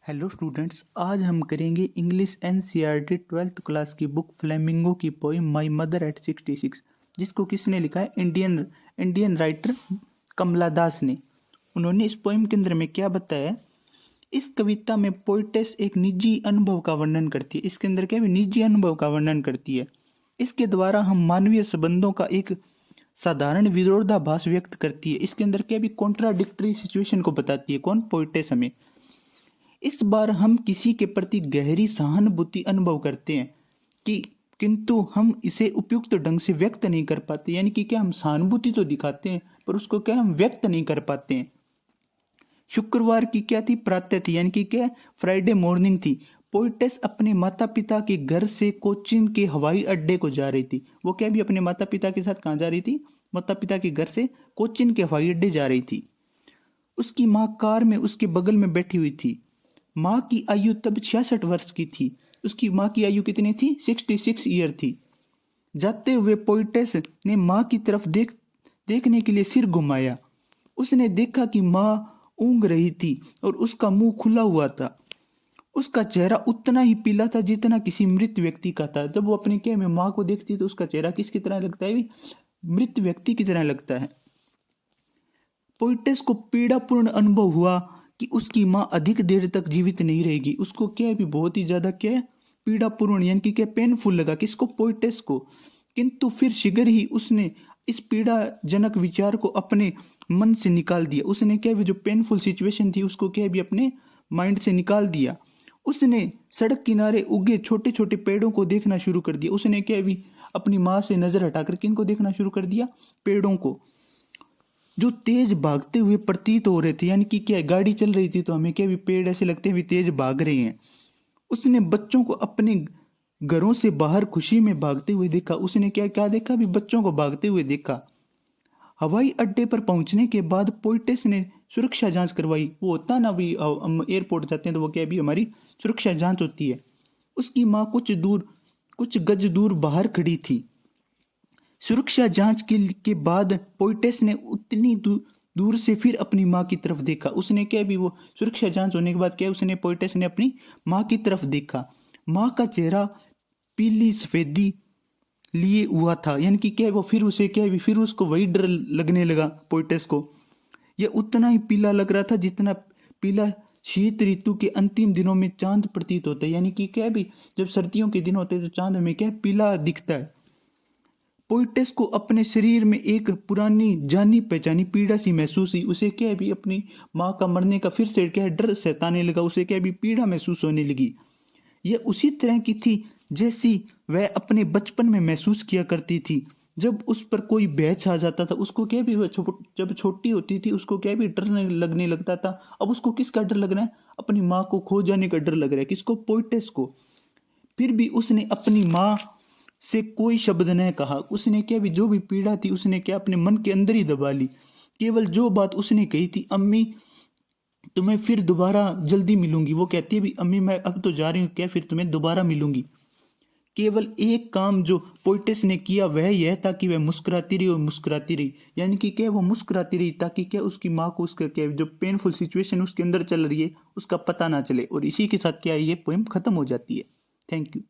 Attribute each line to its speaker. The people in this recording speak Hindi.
Speaker 1: हेलो स्टूडेंट्स, आज हम करेंगे इंग्लिश एनसीईआरटी 12th क्लास की बुक फ्लेमिंगो की पोइम माय मदर एट 66, जिसको किसने लिखा है? इंडियन राइटर कमला दास ने। उन्होंने इस पोइम के अंदर में क्या बताया? इस कविता में पोइटेस एक निजी अनुभव का वर्णन करती है। इसके अंदर क्या है? निजी अनुभव का वर्णन करती है। इसके द्वारा हम मानवीय संबंधों का एक साधारण विरोधाभास व्यक्त करती है। इसके अंदर क्या भी कॉन्ट्राडिक्टरी सिचुएशन को बताती है। कौन? पोइटेस हमें। इस बार हम किसी के प्रति गहरी सहानुभूति अनुभव करते हैं कि किंतु हम इसे उपयुक्त ढंग से व्यक्त नहीं कर पाते। यानी कि क्या हम सहानुभूति तो दिखाते हैं पर उसको क्या हम व्यक्त नहीं कर पाते हैं। शुक्रवार की क्या थी? प्रातः थी, यानी कि क्या? फ्राइडे मॉर्निंग थी। पोइटेस अपने माता पिता के घर से कोचीन के हवाई अड्डे को जा रही थी। वो क्या भी अपने माता पिता के साथ कहाँ जा रही थी? माता पिता के घर से कोचीन के हवाई अड्डे जा रही थी। उसकी माँ कार में उसके बगल में बैठी हुई थी। माँ की आयु तब 66 वर्ष की थी। उसकी माँ की आयु कितनी थी? 66 ईयर थी। जाते हुए पोइटेस ने माँ की तरफ देखने के लिए सिर घुमाया। उसने देखा कि माँ ऊँग रही थी और उसका मुंह खुला हुआ था। उसका चेहरा उतना ही पीला था जितना किसी मृत व्यक्ति का था। जब वो अपने क्या में माँ को देखती तो उसका चेहरा किसकी तरह लगता है? मृत व्यक्ति की तरह लगता है। पोइटेस को पीड़ापूर्ण अनुभव हुआ कि उसकी माँ अधिक देर तक जीवित नहीं रहेगी। उसको क्या है? भी बहुत ही ज्यादा क्या है? पीड़ापूर्ण, यानी कि क्या पेनफुल लगा। किसको? पोइटेस को। किंतु फिर शीघ्र ही उसने इस पीड़ाजनक विचार को अपने मन से निकाल दिया। उसने क्या भी जो पेनफुल सिचुएशन थी उसको क्या भी अपने माइंड से निकाल दिया। उसने सड़क किनारे उगे छोटे छोटे पेड़ों को देखना शुरू कर दिया। उसने क्या भी अपनी माँ से नजर हटाकर किनको देखना शुरू कर दिया? पेड़ों को, जो तेज भागते हुए प्रतीत हो रहे थे। यानी कि क्या गाड़ी चल रही थी तो हमें क्या भी पेड़ ऐसे लगते हैं भी तेज भाग रहे हैं। उसने बच्चों को अपने घरों से बाहर खुशी में भागते हुए देखा। उसने क्या क्या देखा? भी बच्चों को भागते हुए देखा। हवाई अड्डे पर पहुंचने के बाद पोइटेस ने सुरक्षा जांच करवाई। वो होता ना भी, हम एयरपोर्ट जाते हैं तो वो क्या भी हमारी सुरक्षा जांच होती है। उसकी माँ कुछ गज दूर बाहर खड़ी थी। सुरक्षा जांच के बाद पोइटेस ने उतनी दूर से फिर अपनी माँ की तरफ देखा। उसने क्या भी वो सुरक्षा जांच होने के बाद क्या उसने पोइटेस ने अपनी माँ की तरफ देखा। माँ का चेहरा पीली सफेदी लिए हुआ था। यानी कि क्या वो फिर उसे क्या भी फिर उसको वही डर लगने लगा पोइटेस को। यह उतना ही पीला लग रहा था जितना पीला शीत ऋतु के अंतिम दिनों में चांद प्रतीत होता है। यानी कि क्या भी जब सर्दियों के दिन होते हैं तो चांद हमें क्या पीला दिखता है। पोइटेस को अपने शरीर में एक पुरानी जानी पहचानी पीड़ा सी महसूस हुई। उसे क्या भी अपनी माँ का मरने का फिर से क्या डर सताने लगा। उसे क्या भी पीड़ा महसूस होने लगी। यह उसी तरह की थी जैसी वह अपने बचपन में महसूस किया करती थी। जब उस पर कोई भय छा जाता था उसको क्या भी जब छोटी होती थी उसको क्या भी डर लगने लगता था। अब उसको किसका डर लग रहा है? अपनी माँ को खो जाने का डर लग रहा है। किसको? पोइटेस को। फिर भी उसने अपनी माँ से कोई शब्द न कहा। उसने क्या भी जो भी पीड़ा थी उसने क्या अपने मन के अंदर ही दबा ली। केवल जो बात उसने कही थी, अम्मी तुम्हें फिर दोबारा जल्दी मिलूंगी। वो कहती है भी अम्मी मैं अब तो जा रही हूँ, क्या फिर तुम्हें दोबारा मिलूंगी। केवल एक काम जो पोइटेस ने किया वह यह था कि वह मुस्कुराती रही और मुस्कुराती रही। यानी कि क्या वो मुस्कुराती रही ताकि क्या उसकी माँ को उसका क्या जो पेनफुल सिचुएशन उसके अंदर चल रही है उसका पता ना चले। और इसी के साथ क्या ये पोएम खत्म हो जाती है। Thank you.